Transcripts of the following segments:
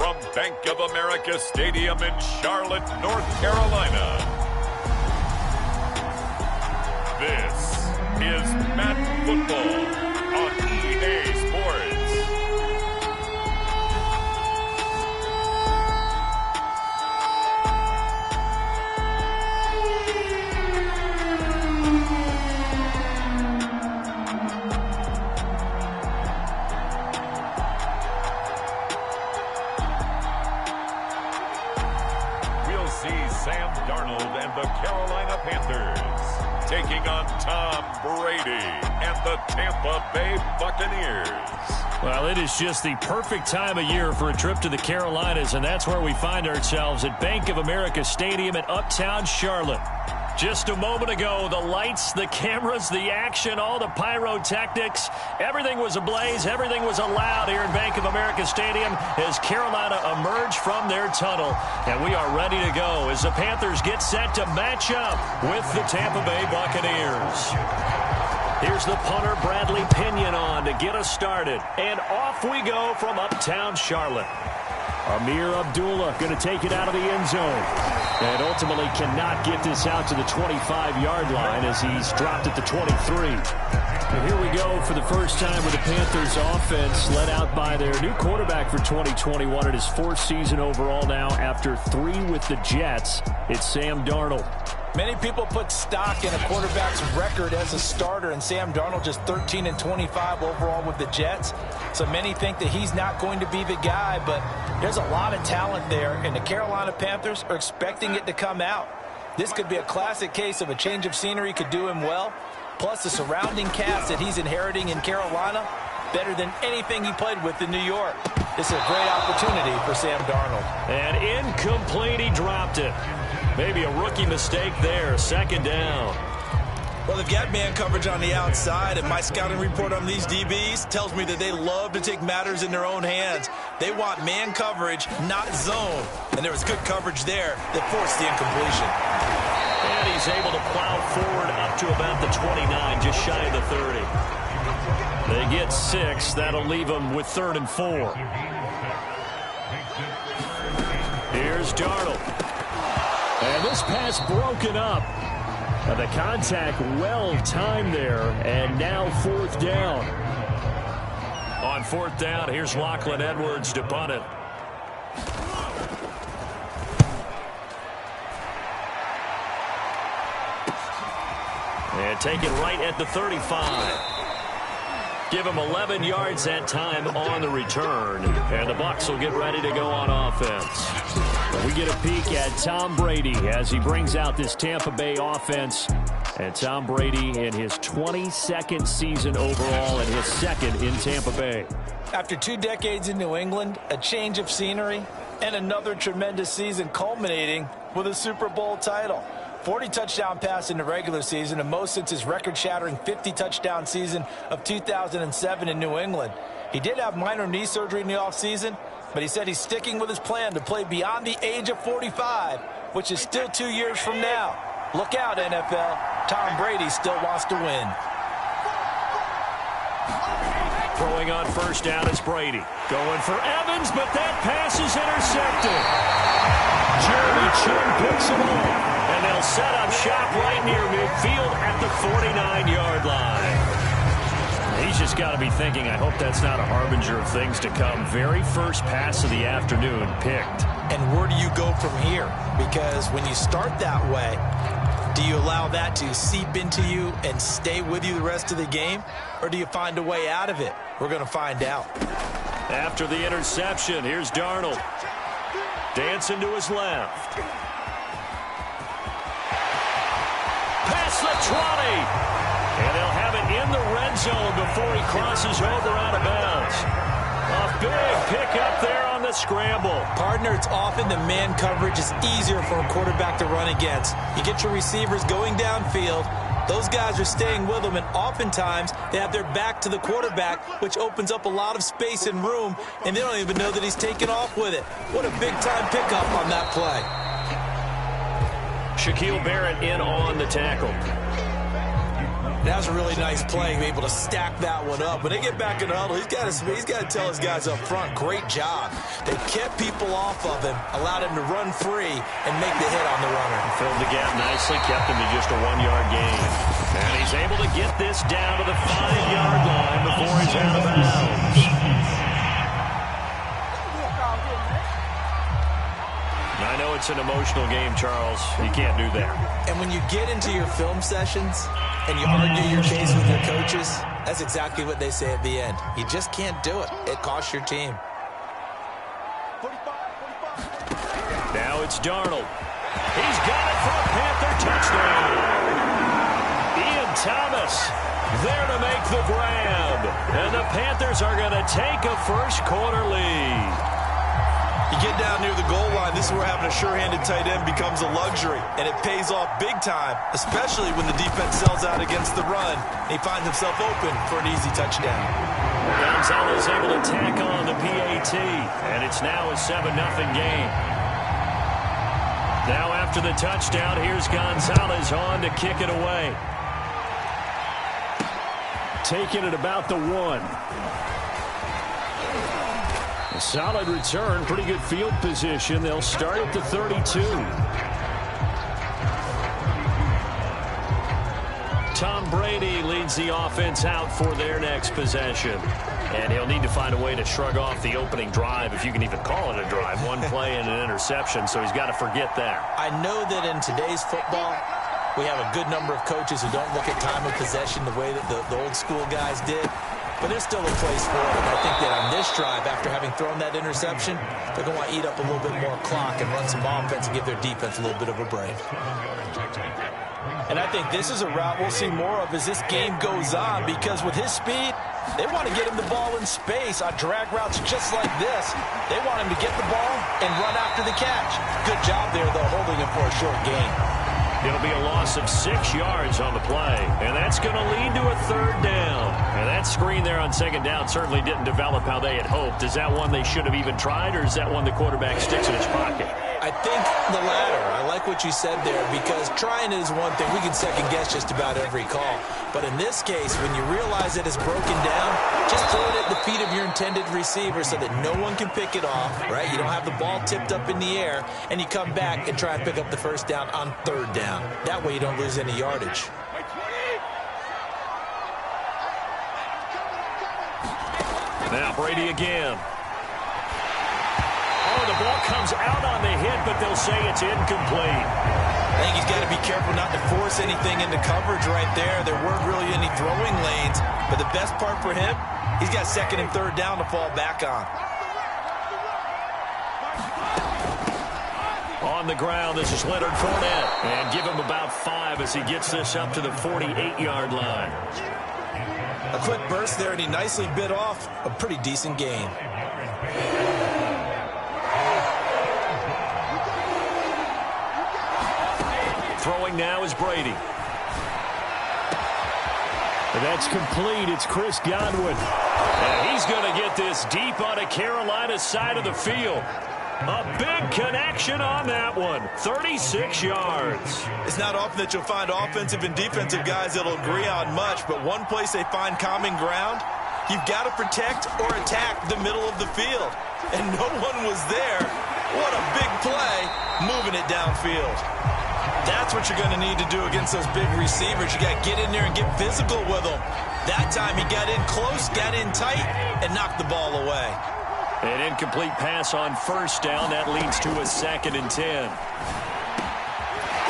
from Bank of America Stadium in Charlotte, North Carolina. This is Madden Football on EA Sports. We'll see Sam Darnold and the Carolina Panthers taking on Tom Brady and the Tampa Bay Buccaneers. Well, it is just the perfect time of year for a trip to the Carolinas, and that's where we find ourselves at Bank of America Stadium in Uptown Charlotte. Just a moment ago, the lights, the cameras, the action, all the pyrotechnics, everything was ablaze, everything was allowed here in Bank of America Stadium as Carolina emerged from their tunnel. And we are ready to go as the Panthers get set to match up with the Tampa Bay Buccaneers. Here's the punter, Bradley Pinion, on to get us started. And off we go from Uptown Charlotte. Amir Abdullah going to take it out of the end zone. And ultimately cannot get this out to the 25-yard line as he's dropped at the 23. And here we go for the first time with the Panthers offense led out by their new quarterback for 2021 in his fourth season overall now after 3 with the Jets. It's Sam Darnold. Many people put stock in a quarterback's record as a starter, and Sam Darnold just 13 and 25 overall with the Jets. So many think that he's not going to be the guy, but there's a lot of talent there, and the Carolina Panthers are expecting it to come out. This could be a classic case of a change of scenery could do him well, plus the surrounding cast that he's inheriting in Carolina, better than anything he played with in New York. This is a great opportunity for Sam Darnold. And incomplete, he dropped it. Maybe a rookie mistake there, second down. Well, they've got man coverage on the outside, and my scouting report on these DBs tells me that they love to take matters in their own hands. They want man coverage, not zone. And there was good coverage there that forced the incompletion. And he's able to plow forward up to about the 29, just shy of the 30. They get 6. That'll leave them with 3rd and 4. Here's Darnold. And this pass broken up. And the contact well timed there. And now 4th down. On 4th down, here's Lachlan Edwards to punt it. And take it right at the 35. Give him 11 yards that time on the return. And the Bucs will get ready to go on offense. We get a peek at Tom Brady as he brings out this Tampa Bay offense. And Tom Brady in his 22nd season overall and his 2nd in Tampa Bay. After 2 decades in New England, a change of scenery, and another tremendous season culminating with a Super Bowl title. 40 touchdown pass in the regular season, and most since his record-shattering 50-touchdown season of 2007 in New England. He did have minor knee surgery in the offseason, but he said he's sticking with his plan to play beyond the age of 45, which is still 2 years from now. Look out, NFL. Tom Brady still wants to win. Throwing on first down is Brady. Going for Evans, but that pass is intercepted. Jeremy Chin picks it up. And they'll set up shop right near midfield at the 49-yard line. He's just got to be thinking, I hope that's not a harbinger of things to come. Very first pass of the afternoon picked. And where do you go from here? Because when you start that way, do you allow that to seep into you and stay with you the rest of the game? Or do you find a way out of it? We're going to find out. After the interception, here's Darnold. Dancing to his left. Past the 20. And they'll have it in the red zone before he crosses over out of bounds. A big pickup there on the scramble. Partner, it's often the man coverage is easier for a quarterback to run against. You get your receivers going downfield. Those guys are staying with them, and oftentimes they have their back to the quarterback, which opens up a lot of space and room, and they don't even know that he's taken off with it. What a big-time pickup on that play. Shaquille Barrett in on the tackle. That was a really nice play, able to stack that one up. When they get back in the huddle, he's got to tell his guys up front, great job. They kept people off of him, allowed him to run free, and make the hit on the runner. Filled the gap nicely, kept him to just a 1-yard gain. And he's able to get this down to the 5-yard line before he's out of bounds. I know it's an emotional game, Charles. You can't do that. And when you get into your film sessions and you argue your case with your coaches, that's exactly what they say at the end. You just can't do it. It costs your team. Now it's Darnold. He's got it for a Panther touchdown. Ian Thomas there to make the grab. And the Panthers are going to take a first-quarter lead. You get down near the goal line, this is where having a sure-handed tight end becomes a luxury, and it pays off big time, especially when the defense sells out against the run, and he finds himself open for an easy touchdown. Gonzalez able to tack on the PAT, and it's now a 7-0 game. Now after the touchdown, here's Gonzalez on to kick it away. Taking it about the 1. A solid return, pretty good field position. They'll start at the 32. Tom Brady leads the offense out for their next possession. And he'll need to find a way to shrug off the opening drive, if you can even call it a drive. One play and an interception, so he's got to forget that. I know that in today's football, we have a good number of coaches who don't look at time of possession the way that the old school guys did. But there's still a place for it. And I think that on this drive, after having thrown that interception, they're going to want to eat up a little bit more clock and run some offense and give their defense a little bit of a break. And I think this is a route we'll see more of as this game goes on, because with his speed, they want to get him the ball in space on drag routes just like this. They want him to get the ball and run after the catch. Good job there, though, holding him for a short gain. It'll be a loss of 6 yards on the play, and that's going to lead to a 3rd down. And that screen there on 2nd down certainly didn't develop how they had hoped. Is that one they should have even tried, or is that one the quarterback sticks in his pocket? I think the latter. I like what you said there, because trying is one thing. We can second-guess just about every call. But in this case, when you realize that it's broken down, just throw it at the feet of your intended receiver so that no one can pick it off, right? You don't have the ball tipped up in the air, and you come back and try and pick up the 1st down on 3rd down. That way you don't lose any yardage. Now Brady again. Oh, the ball comes out on the hit, but they'll say it's incomplete. I think he's got to be careful not to force anything into coverage right there. There weren't really any throwing lanes, but the best part for him, he's got 2nd and 3rd down to fall back on. On the ground, this is Leonard Fournette. And give him about 5 as he gets this up to the 48-yard line. A quick burst there, and he nicely bit off a pretty decent gain. Throwing now is Brady. And that's complete. It's Chris Godwin. And he's going to get this deep on a Carolina side of the field. A big connection on that one. 36 yards. It's not often that you'll find offensive and defensive guys that'll agree on much, but one place they find common ground, you've got to protect or attack the middle of the field. And no one was there. What a big play, moving it downfield. That's what you're going to need to do against those big receivers. You got to get in there and get physical with them. That time he got in close, got in tight, and knocked the ball away. An incomplete pass on 1st down. That leads to a 2nd and 10.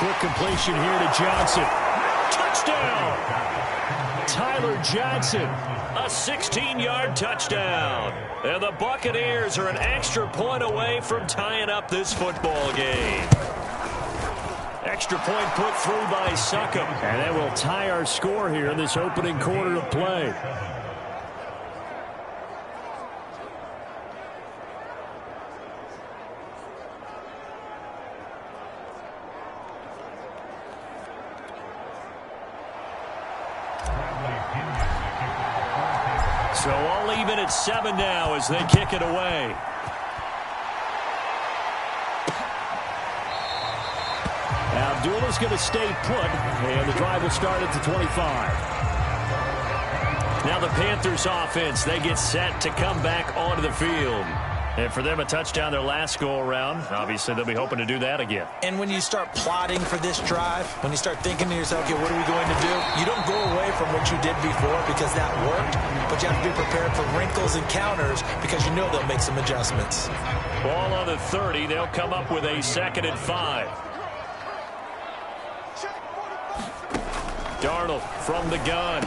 Quick completion here to Johnson. Touchdown! Tyler Johnson, a 16-yard touchdown. And the Buccaneers are an extra point away from tying up this football game. Extra point put through by Succop. And that will tie our score here in this opening quarter of play. So all even at 7 now as they kick it away. Abdullah is going to stay put, and the drive will start at the 25. Now the Panthers offense, they get set to come back onto the field. And for them, a touchdown their last go-around. Obviously, they'll be hoping to do that again. And when you start plotting for this drive, when you start thinking to yourself, okay, what are we going to do? You don't go away from what you did before because that worked, but you have to be prepared for wrinkles and counters because you know they'll make some adjustments. Ball on the 30. They'll come up with a 2nd and 5. Darnold from the gun.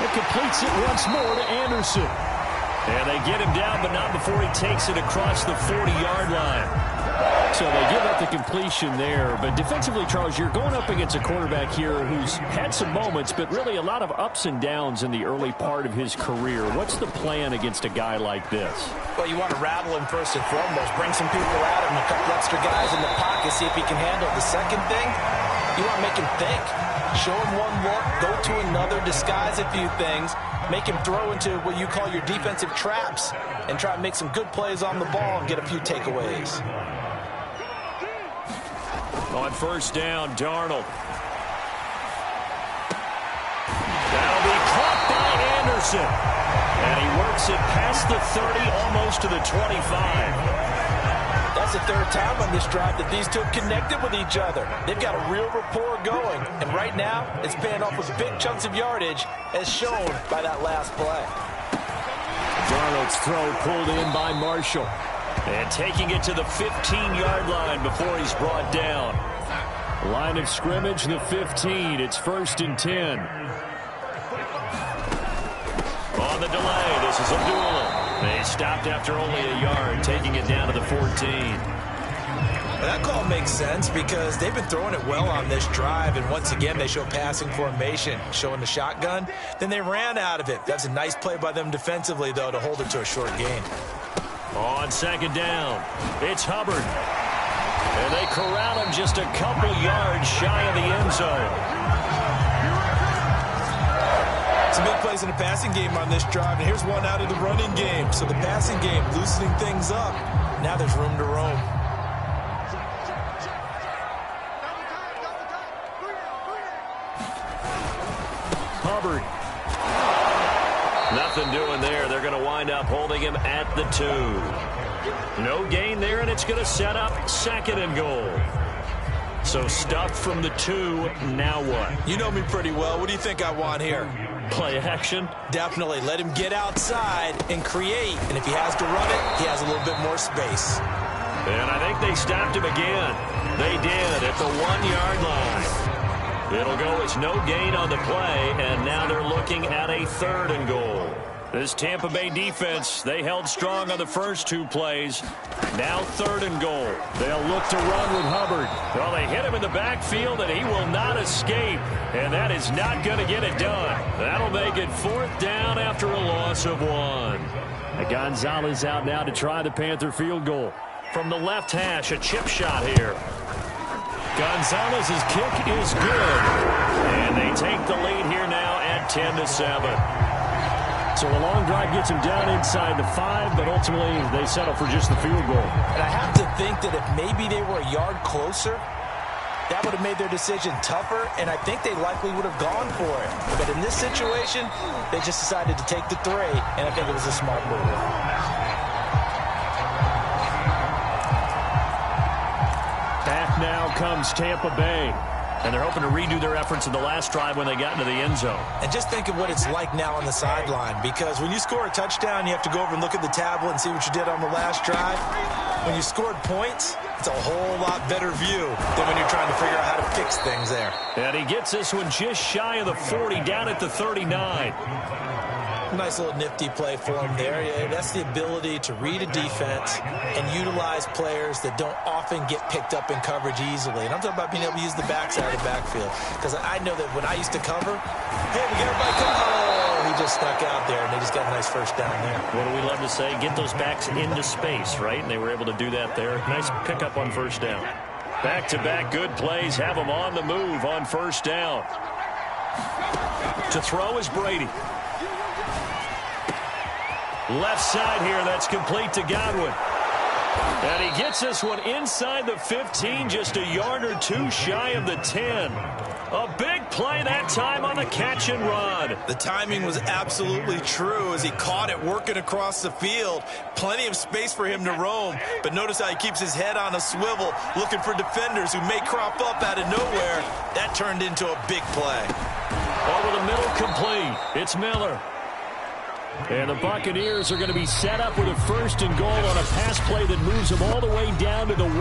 It completes it once more to Anderson. And they get him down, but not before he takes it across the 40-yard line. So they give up the completion there. But defensively, Charles, you're going up against a quarterback here who's had some moments, but really a lot of ups and downs in the early part of his career. What's the plan against a guy like this? Well, you want to rattle him first and foremost. Bring some people at him, a couple extra guys in the pocket, see if he can handle it. The second thing, you want to make him think. Show him one look, go to another, disguise a few things, make him throw into what you call your defensive traps, and try to make some good plays on the ball and get a few takeaways. On first down, Darnold. That'll be caught by Anderson. And he works it past the 30, almost to the 25. That's the third time on this drive that these two have connected with each other. They've got a real rapport going. And right now, it's paying off with big chunks of yardage, as shown by that last play. Darnold's throw pulled in by Marshall. And taking it to the 15-yard line before he's brought down. Line of scrimmage, the 15. It's 1st and 10. On the delay, this is Abdullah. They stopped after only a yard, taking it down to the 14. Well, that call makes sense because they've been throwing it well on this drive, and once again they show passing formation, showing the shotgun. Then they ran out of it. That's a nice play by them defensively, though, to hold it to a short gain. On 2nd down, it's Hubbard. And they corral him just a couple yards shy of the end zone. Some big plays in the passing game on this drive, and here's one out of the running game. So the passing game loosening things up. Now there's room to roam. Hubbard. Nothing doing there. They're going to wind up holding him at the 2. No gain there, and it's going to set up 2nd and goal. So stuffed from the 2, now what? You know me pretty well. What do you think I want here? Play action? Definitely. Let him get outside and create. And if he has to run it, he has a little bit more space. And I think they stopped him again. They did at the 1-yard line. It'll go as no gain on the play, and now they're looking at a 3rd and goal. This Tampa Bay defense, they held strong on the first 2 plays. Now 3rd and goal. They'll look to run with Hubbard. Well, they hit him in the backfield, and he will not escape. And that is not going to get it done. That'll make it 4th down after a loss of 1. Gonzalez out now to try the Panther field goal. From the left hash, a chip shot here. Gonzalez's kick is good. And they take the lead here now at 10-7. So a long drive gets him down inside the 5, but ultimately they settle for just the field goal. And I have to think that if maybe they were a yard closer, that would have made their decision tougher, and I think they likely would have gone for it. But in this situation, they just decided to take the 3, and I think it was a smart move. Back now comes Tampa Bay. And they're hoping to redo their efforts in the last drive when they got into the end zone. And just think of what it's like now on the sideline, because when you score a touchdown, you have to go over and look at the tablet and see what you did on the last drive. When you scored points, it's a whole lot better view than when you're trying to figure out how to fix things there. And he gets this one just shy of the 40, down at the 39. Nice little nifty play for him there. Yeah, that's the ability to read a defense and utilize players that don't often get picked up in coverage easily. And I'm talking about being able to use the backside of the backfield. Because I know that when I used to cover, hey, we got everybody come. Oh, he just stuck out there, and they just got a nice first down there. What do we love to say? Get those backs into space, right? And they were able to do that there. Nice pickup on first down. Back-to-back good plays have them on the move on first down. To throw is Brady. Left side here, that's complete to Godwin. And he gets this one inside the 15, just a yard or two shy of the 10. A big play that time on the catch and run. The timing was absolutely true as he caught it working across the field. Plenty of space for him to roam. But notice how he keeps his head on a swivel, looking for defenders who may crop up out of nowhere. That turned into a big play. Over the middle, complete. It's Miller. And the Buccaneers are going to be set up with a 1st and goal on a pass play that moves them all the way down to the 1.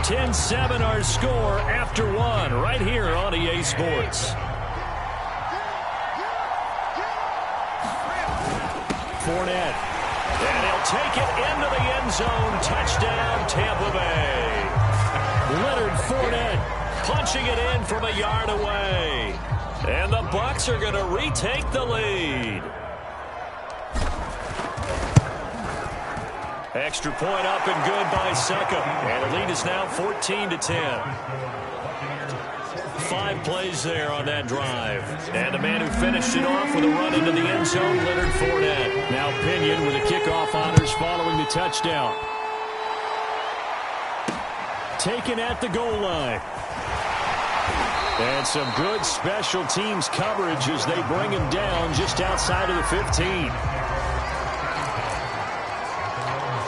10-7 our score after 1 right here on EA Sports. Fournette. And he'll take it into the end zone. Touchdown, Tampa Bay. Leonard Fournette punching it in from a yard away. And the Bucs are going to retake the lead. Extra point up and good by Succa. And the lead is now 14-10. 5 plays there on that drive. And the man who finished it off with a run into the end zone, Leonard Fournette. Now Pinion with the kickoff honors following the touchdown. Taken at the goal line. And some good special teams coverage as they bring him down just outside of the 15.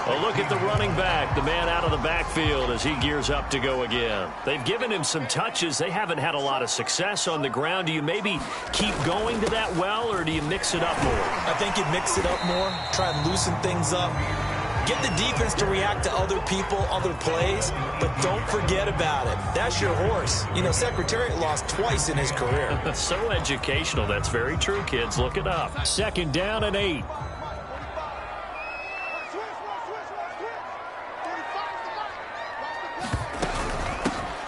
A look at the running back, the man out of the backfield as he gears up to go again. They've given him some touches. They haven't had a lot of success on the ground. Do you maybe keep going to that well, or do you mix it up more? I think you mix it up more, try and loosen things up. Get the defense to react to other people, other plays, but don't forget about it. That's your horse. You know, Secretariat lost twice in his career. So educational. That's very true, kids. Look it up. 2nd down and 8.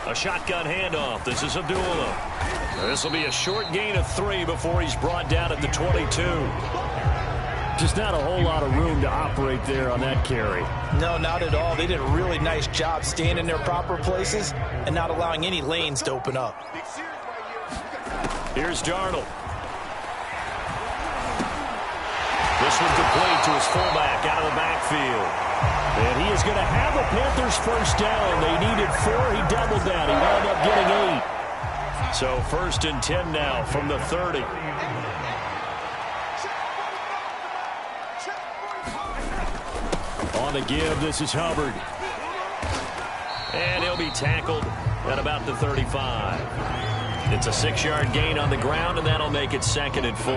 A shotgun handoff. This is Abdullah. This will be a short gain of 3 before he's brought down at the 22. Just not a whole lot of room to operate there on that carry. No, not at all. They did a really nice job staying in their proper places and not allowing any lanes to open up. Here's Darnold. This one complete to his fullback out of the backfield. And he is going to have the Panthers 1st down. They needed 4. He doubled that. He wound up getting 8. So 1st and 10 now from the 30. On the give, this is Hubbard. And he'll be tackled at about the 35. It's a 6-yard gain on the ground, and that'll make it 2nd and 4.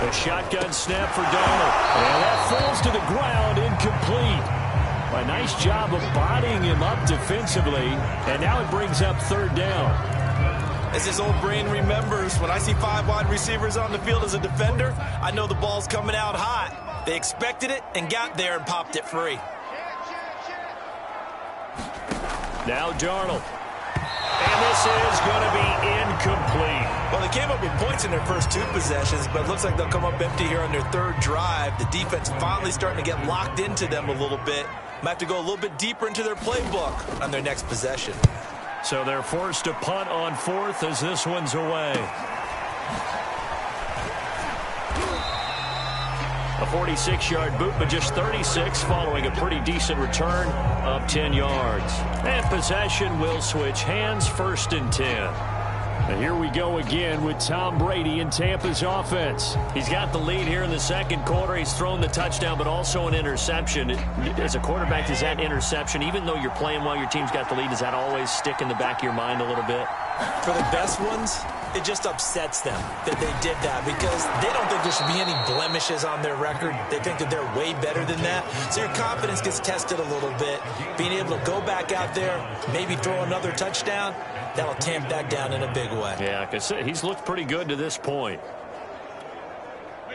A shotgun snap for Darnold. And that falls to the ground, incomplete. A nice job of bodying him up defensively. And now it brings up 3rd down. As his old brain remembers, when I see 5 wide receivers on the field as a defender, I know the ball's coming out hot. They expected it and got there and popped it free. Now Darnold. And this is going to be incomplete. Well, they came up with points in their first 2 possessions, but it looks like they'll come up empty here on their 3rd drive. The defense finally starting to get locked into them a little bit. Might have to go a little bit deeper into their playbook on their next possession. So they're forced to punt on 4th as this one's away. A 46-yard boot, but just 36 following a pretty decent return of 10 yards. And possession will switch hands, 1st and 10. And here we go again with Tom Brady in Tampa's offense. He's got the lead here in the 2nd quarter. He's thrown the touchdown, but also an interception. As a quarterback, does that interception, even though you're playing while your team's got the lead, does that always stick in the back of your mind a little bit? For the best ones, it just upsets them that they did that because they don't think there should be any blemishes on their record. They think that they're way better than that. So your confidence gets tested a little bit. Being able to go back out there, maybe throw another touchdown, that'll tamp that down in a big way. Yeah, because he's looked pretty good to this point.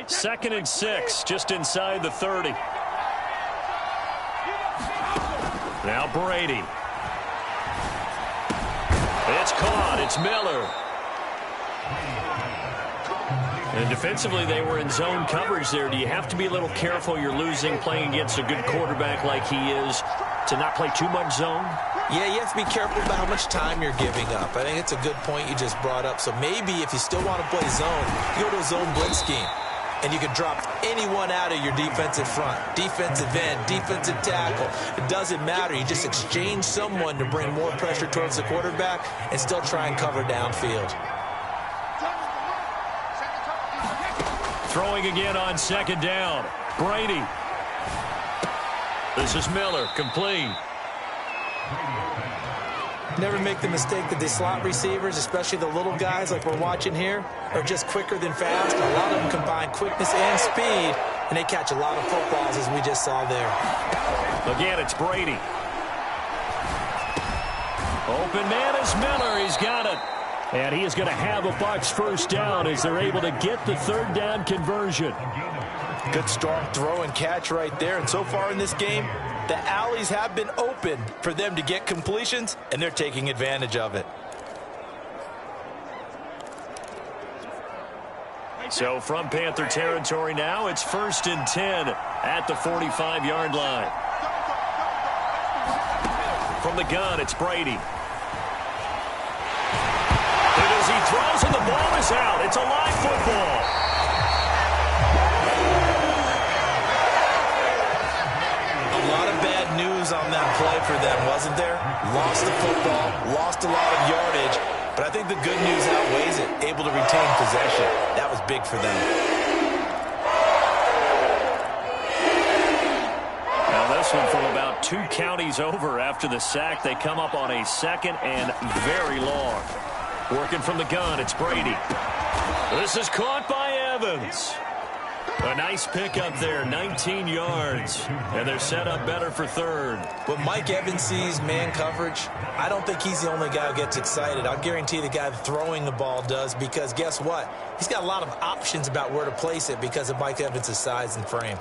2nd and 6, just inside the 30. Now Brady. It's caught. It's Miller. And defensively, they were in zone coverage there. Do you have to be a little careful? You're losing, playing against a good quarterback like he is, to not play too much zone? Yeah, you have to be careful about how much time you're giving up. I think it's a good point you just brought up. So maybe if you still want to play zone, you go to a zone blitz scheme. and you can drop anyone out of your defensive front. Defensive end, defensive tackle. It doesn't matter. You just exchange someone to bring more pressure towards the quarterback and still try and cover downfield. Throwing again on second down. Brady. This is Miller, complete. Never make the mistake that the slot receivers, especially the little guys like we're watching here, are just quicker than fast. A lot of them combine quickness and speed, and they catch a lot of footballs, as we just saw there. Again, it's Brady. Open man is Miller. He's got it. And he is going to have a Bucs first down as they're able to get the third down conversion. Good strong throw and catch right there. And so far in this game, the alleys have been open for them to get completions, and they're taking advantage of it. So from Panther territory now, it's 1st and 10 at the 45-yard line. From the gun, it's Brady. And as he throws and the ball is out, it's a live football. A lot of bad news on that play for them, wasn't there? Lost the football, lost a lot of yardage, but I think the good news outweighs it. Able to retain possession. That was big for them. Now this one from about 2 counties over after the sack. They come up on a 2nd and very long. Working from the gun, it's Brady. This is caught by Evans. A nice pickup there, 19 yards. And they're set up better for third. When Mike Evans sees man coverage, I don't think he's the only guy who gets excited. I'll guarantee the guy throwing the ball does, because guess what? He's got a lot of options about where to place it because of Mike Evans' size and frame.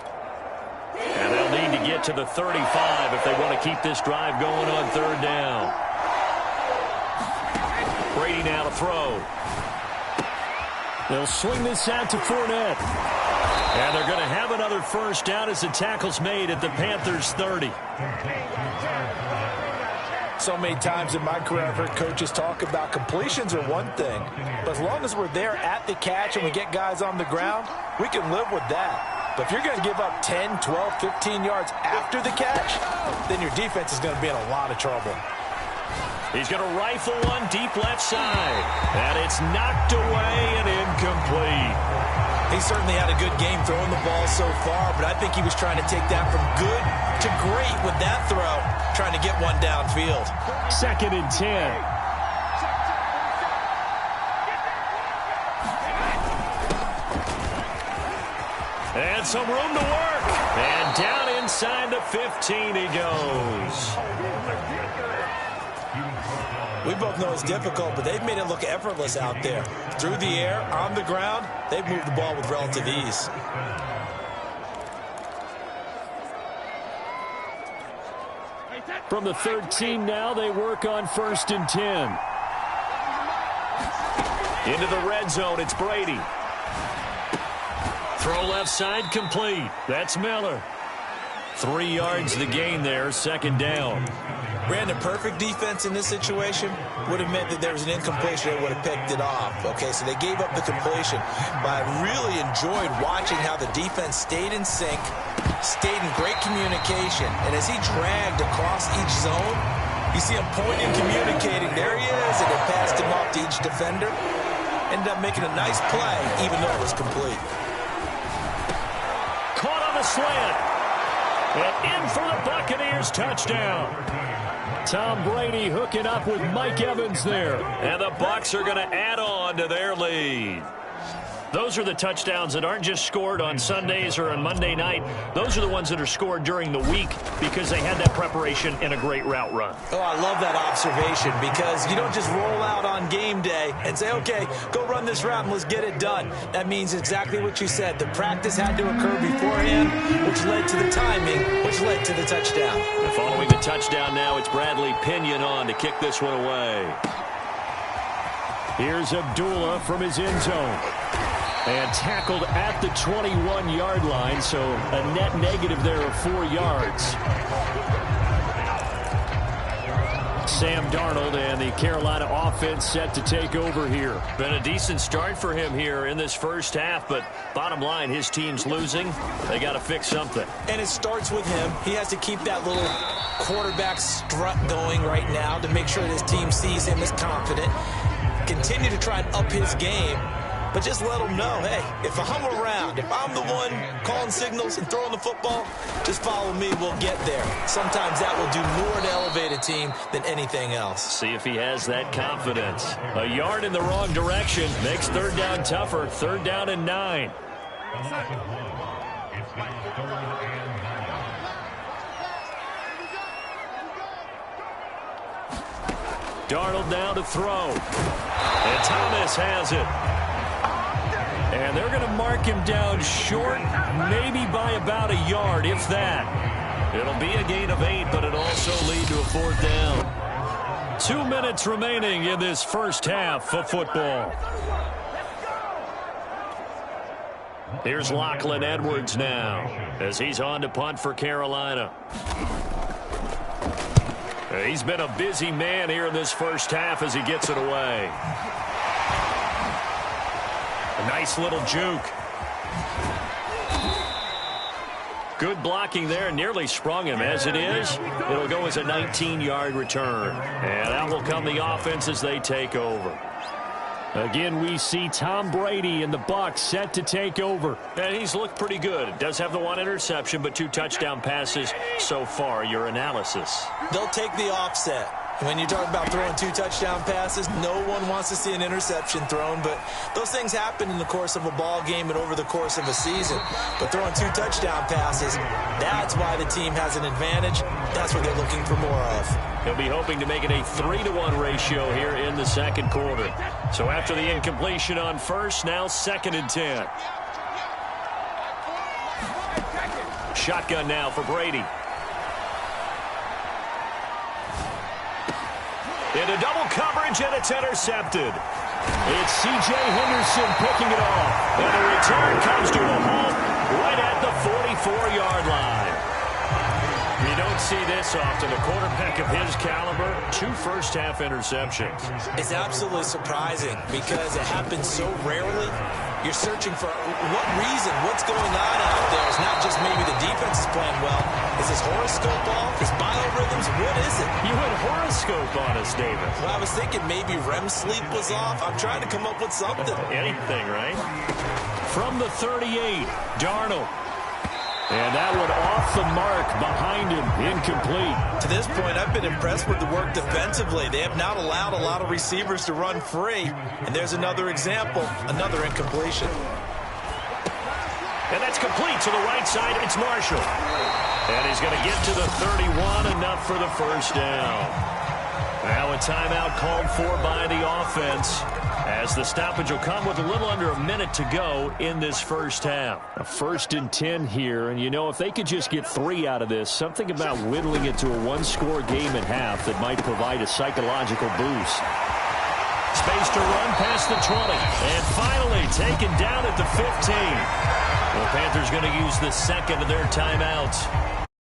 And they'll need to get to the 35 if they want to keep this drive going on third down. Brady now to throw. They'll swing this out to Fournette. And they're going to have another first down as the tackle's made at the Panthers' 30. So many times in my career, I've heard coaches talk about completions are one thing, but as long as we're there at the catch and we get guys on the ground, we can live with that. But if you're going to give up 10, 12, 15 yards after the catch, then your defense is going to be in a lot of trouble. He's going to rifle one deep left side. And it's knocked away and incomplete. He certainly had a good game throwing the ball so far, but I think he was trying to take that from good to great with that throw, trying to get one downfield. 2nd and 10. And some room to work. And down inside the 15 he goes. We both know it's difficult, but they've made it look effortless out there. Through the air, on the ground, they've moved the ball with relative ease. From the 13 now, they work on 1st and 10. Into the red zone, it's Brady. Throw left side, complete. That's Miller. 3 yards the gain there, 2nd down. Brandon, perfect defense in this situation would have meant that there was an incompletion. They would have picked it off. Okay, so they gave up the completion. But I really enjoyed watching how the defense stayed in sync, stayed in great communication. And as he dragged across each zone, you see him pointing, communicating. There he is, and it passed him off to each defender. Ended up making a nice play, even though it was complete. Caught on the slant. And in for the Buccaneers, touchdown. Tom Brady hooking up with Mike Evans there. And the Bucs are going to add on to their lead. Those are the touchdowns that aren't just scored on Sundays or on Monday night. Those are the ones that are scored during the week because they had that preparation and a great route run. Oh, I love that observation because you don't just roll out on game day and say, okay, go run this route and let's get it done. That means exactly what you said. The practice had to occur beforehand, which led to the timing, which led to the touchdown. And following the touchdown now, it's Bradley Pinion on to kick this one away. Here's Abdullah from his end zone. And tackled at the 21-yard line, so a net negative there of 4 yards. Sam Darnold and the Carolina offense set to take over here. Been a decent start for him here in this first half, but bottom line, his team's losing. They got to fix something. And it starts with him. He has to keep that little quarterback strut going right now to make sure that his team sees him as confident. Continue to try and up his game, but just let him know, hey, if I'm around, if I'm the one calling signals and throwing the football, just follow me, we'll get there. Sometimes that will do more to elevate a team than anything else. See if he has that confidence. A yard in the wrong direction makes third down tougher. Third down and 9. Darnold now to throw. And Thomas has it. And they're going to mark him down short, maybe by about a yard, if that. It'll be a gain of 8, but it'll also lead to a fourth down. 2 minutes remaining in this first half of football. Here's Lachlan Edwards now as he's on to punt for Carolina. He's been a busy man here in this first half as he gets it away. A nice little juke. Good blocking there. Nearly sprung him. As it is, it'll go as a 19-yard return. And out will come the offense as they take over. Again, we see Tom Brady and the Bucs set to take over. And he's looked pretty good. Does have the 1 interception, but 2 touchdown passes so far. Your analysis. They'll take the offset. When you talk about throwing 2 touchdown passes, no one wants to see an interception thrown, but those things happen in the course of a ball game and over the course of a season. But throwing 2 touchdown passes, that's why the team has an advantage. That's what they're looking for more of. He'll be hoping to make it a 3-to-1 ratio here in the second quarter. So after the incompletion on first, now 2nd and 10. Shotgun now for Brady. Into double coverage, and it's intercepted. It's C.J. Henderson picking it off. And the return comes to a halt right at the 44-yard line. You don't see this often. A quarterback of his caliber, 2 first-half interceptions. It's absolutely surprising because it happens so rarely. You're searching for what reason, what's going on out there. It's not just maybe the defense is playing well. Is his horoscope off? His biorhythms? What is it? You went horoscope on us, David. Well, I was thinking maybe REM sleep was off. I'm trying to come up with something. Anything, right? From the 38, Darnold. And that one off the mark behind him, incomplete. To this point, I've been impressed with the work defensively. They have not allowed a lot of receivers to run free. And there's another example, another incompletion. And that's complete to the right side. It's Marshall. And he's going to get to the 31, enough for the first down. Now a timeout called for by the offense, as the stoppage will come with a little under a minute to go in this first half. A 1st and 10 here, and you know, if they could just get 3 out of this, something about whittling it to a 1-score game at half that might provide a psychological boost. Space to run past the 20, and finally taken down at the 15. The Panthers going to use the 2nd of their timeouts.